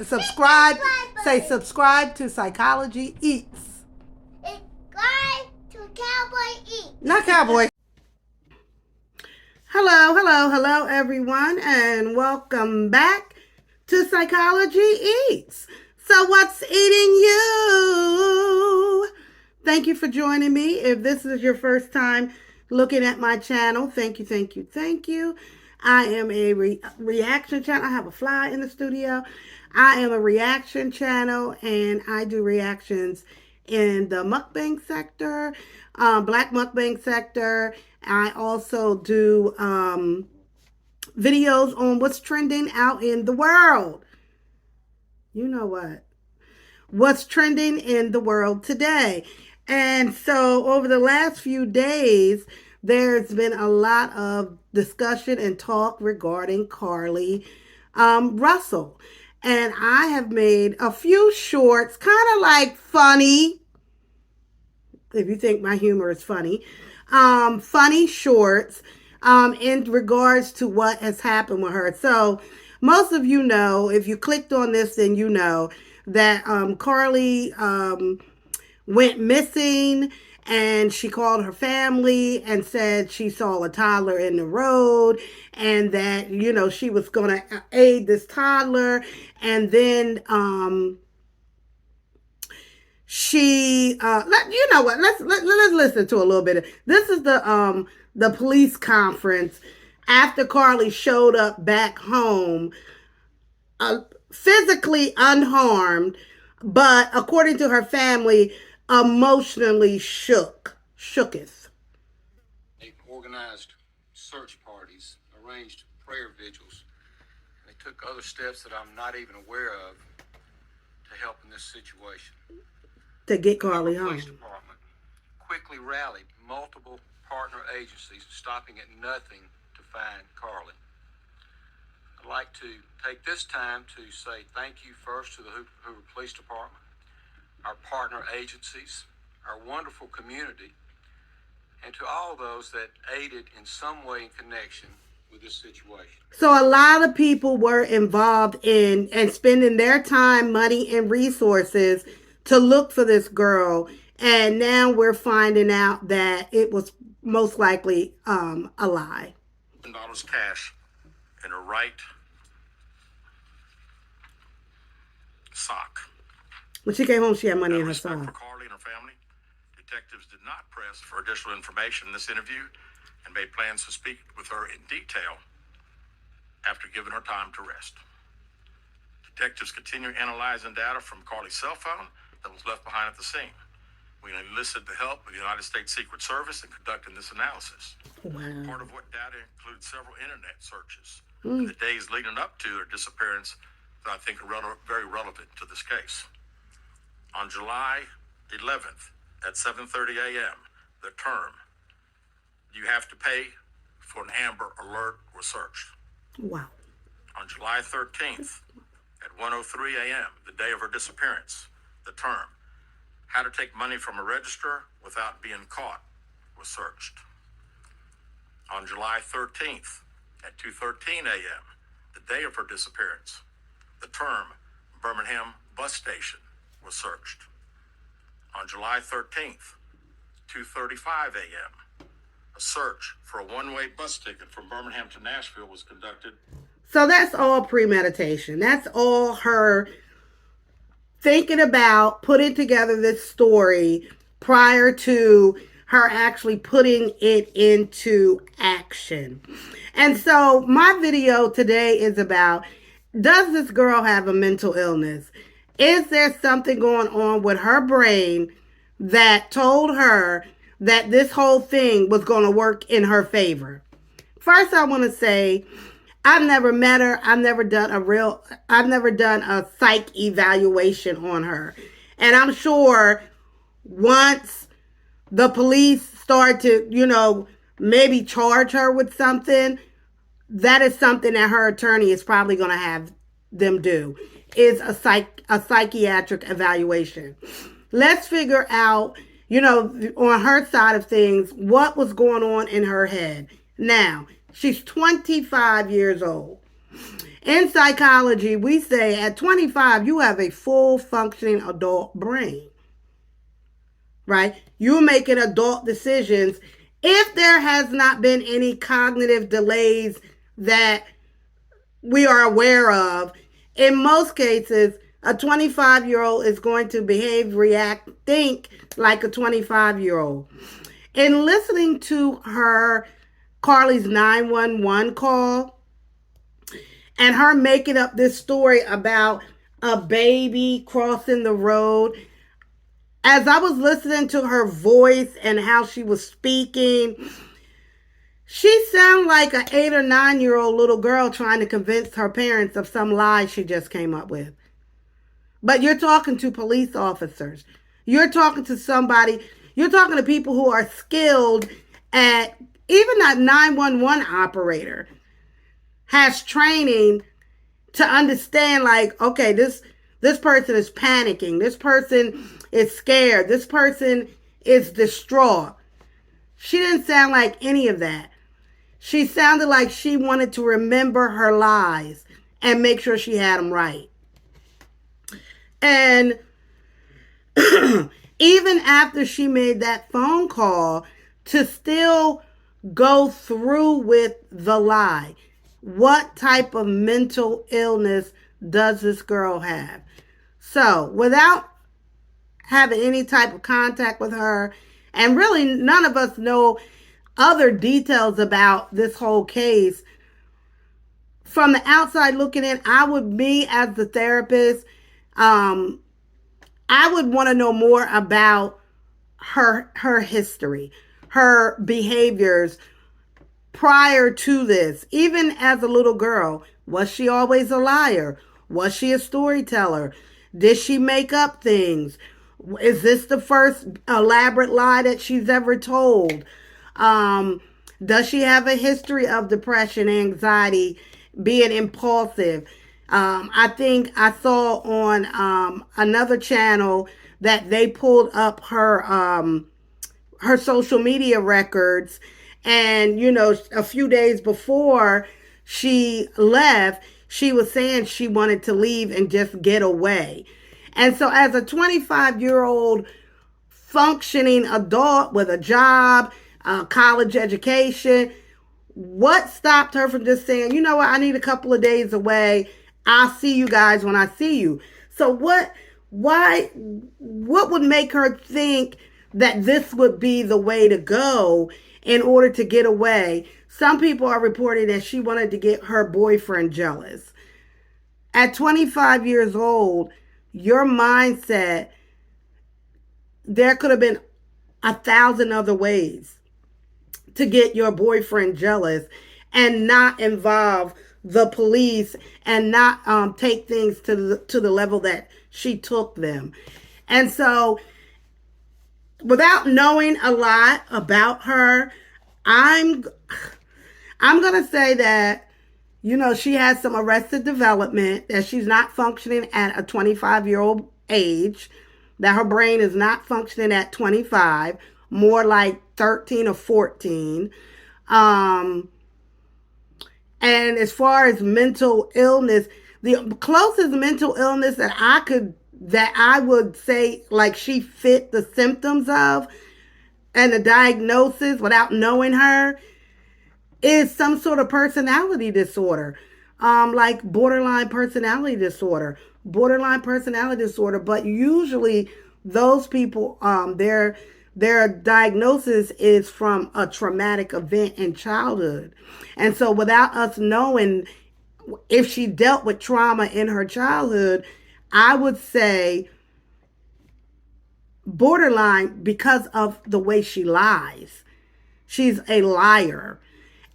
subscribe. Say subscribe to Psychology Eats. Subscribe to Cowboy Eats. Not Cowboy. Hello, everyone, and welcome back to Psychology Eats. So what's eating you? Thank you for joining me. If this is your first time looking at my channel, thank you. I am a reaction channel. I have a fly in the studio. I am a reaction channel, and I do reactions in the mukbang sector, black mukbang sector. I also do videos on what's trending out in the world. You know what? What's trending in the world today. And so over the last few days, there's been a lot of discussion and talk regarding Carlee Russell. And I have made a few shorts, kind of like funny, if you think my humor is funny, funny shorts in regards to what has happened with her. So most of you know, if you clicked on this, then you know that Carlee went missing, and she called her family and said she saw a toddler in the road, and that, you know, she was going to aid this toddler. And then she you know what, let's listen to a little bit. This is the police conference after Carlee showed up back home, physically unharmed, but according to her family, emotionally shooketh. They organized search parties, arranged prayer vigils. They took other steps that I'm not even aware of to help in this situation. To get Carlee The home. police department quickly rallied multiple partner agencies, stopping at nothing to find Carlee. I'd like to take this time to say thank you first to the Hoover Police Department, our partner agencies, our wonderful community, and to all those that aided in some way in connection with this situation. So a lot of people were involved in and spending their time, money, and resources to look for this girl. And now we're finding out that it was most likely a lie. $1,000 cash in her right sock. When she came home, she had money in Out of her respect sock. for Carlee and her family, detectives did not press for additional information in this interview and made plans to speak with her in detail after giving her time to rest. Detectives continue analyzing data from Carlee's cell phone that was left behind at the scene. We enlisted the help of the United States Secret Service in conducting this analysis. Wow. Part of what data includes several internet searches in the days leading up to her disappearance that I think are very relevant to this case. On July 11th at 7:30 a.m., the term "you have to pay for an Amber Alert" was searched. Wow. On July 13th at 1:03 a.m., the day of her disappearance, the term "how to take money from a register without being caught" was searched. On July 13th at 2:13 a.m., the day of her disappearance, the term "Birmingham bus station" was searched. On July 13th, 2:35 a.m., a search for a one-way bus ticket from Birmingham to Nashville was conducted. So that's all premeditation. That's all her thinking about putting together this story prior to her actually putting it into action. And so my video today is about, does this girl have a mental illness? Is there something going on with her brain that told her that this whole thing was going to work in her favor? First, I want to say, I've never met her. I've never done a psych evaluation on her. And I'm sure once the police start to, you know, maybe charge her with something, that is something that her attorney is probably going to have them do, is a psychiatric evaluation. Let's figure out, you know, on her side of things, what was going on in her head. Now, she's 25 years old. In psychology, we say at 25, you have a full functioning adult brain, right? You're making adult decisions if there has not been any cognitive delays that we are aware of. In most cases, a 25-year-old is going to behave, react, think like a 25-year-old. In listening to her, Carlee's 911 call, and her making up this story about a baby crossing the road, as I was listening to her voice and how she was speaking, she sounded like an 8 or 9-year-old little girl trying to convince her parents of some lie she just came up with. But you're talking to police officers. You're talking to somebody, you're talking to people who are skilled at, even that 911 operator has training to understand, like, okay, this person is panicking. This person is scared. This person is distraught. She didn't sound like any of that. She sounded like she wanted to remember her lies and make sure she had them right. And even after she made that phone call, to still go through with the lie. What type of mental illness does this girl have? So, without having any type of contact with her, and really none of us know other details about this whole case, from the outside looking in, me as the therapist, I would want to know more about her history, her behaviors prior to this. Even as a little girl, was she always a liar? Was she a storyteller? Did she make up things? Is this the first elaborate lie that she's ever told? Does she have a history of depression, anxiety, being impulsive? I think I saw on another channel that they pulled up her social media records, and a few days before she left, she was saying she wanted to leave and just get away. And so, as a 25-year-old functioning adult with a job, college education, what stopped her from just saying, you know what, I need a couple of days away. I'll see you guys when I see you. So what would make her think that this would be the way to go in order to get away? Some people are reporting that she wanted to get her boyfriend jealous. At 25 years old, your mindset, there could have been 1,000 other ways to get your boyfriend jealous and not involve the police and not take things to the level that she took them. And so, without knowing a lot about her, I'm going to say that, she has some arrested development, that she's not functioning at a 25-year-old age, that her brain is not functioning at 25, more like 13 or 14. And as far as mental illness, the closest mental illness that I would say, like, she fit the symptoms of and the diagnosis without knowing her, is some sort of personality disorder, like borderline personality disorder. But usually those people, their diagnosis is from a traumatic event in childhood. And so, without us knowing if she dealt with trauma in her childhood, I would say borderline because of the way she lies. She's a liar,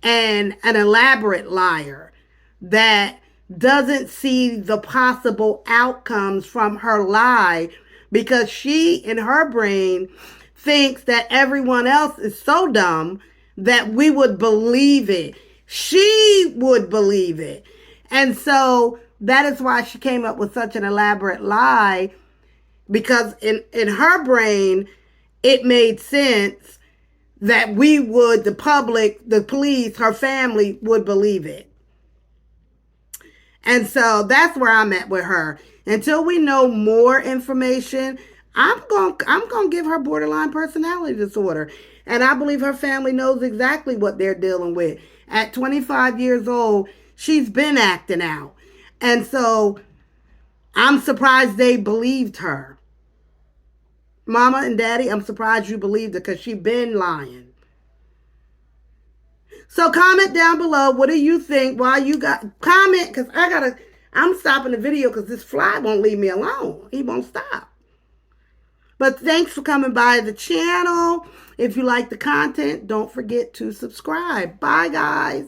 and an elaborate liar that doesn't see the possible outcomes from her lie, because she, in her brain, thinks that everyone else is so dumb that we would believe it. She would believe it. And so that is why she came up with such an elaborate lie, because in her brain, it made sense that the public, the police, her family would believe it. And so that's where I'm at with her. Until we know more information, I'm going to give her borderline personality disorder. And I believe her family knows exactly what they're dealing with. At 25 years old, she's been acting out. And so I'm surprised they believed her. Mama and Daddy, I'm surprised you believed her because she been lying. So comment down below. What do you think? Why you got comment? Because I'm stopping the video because this fly won't leave me alone. He won't stop. But thanks for coming by the channel. If you like the content, don't forget to subscribe. Bye, guys.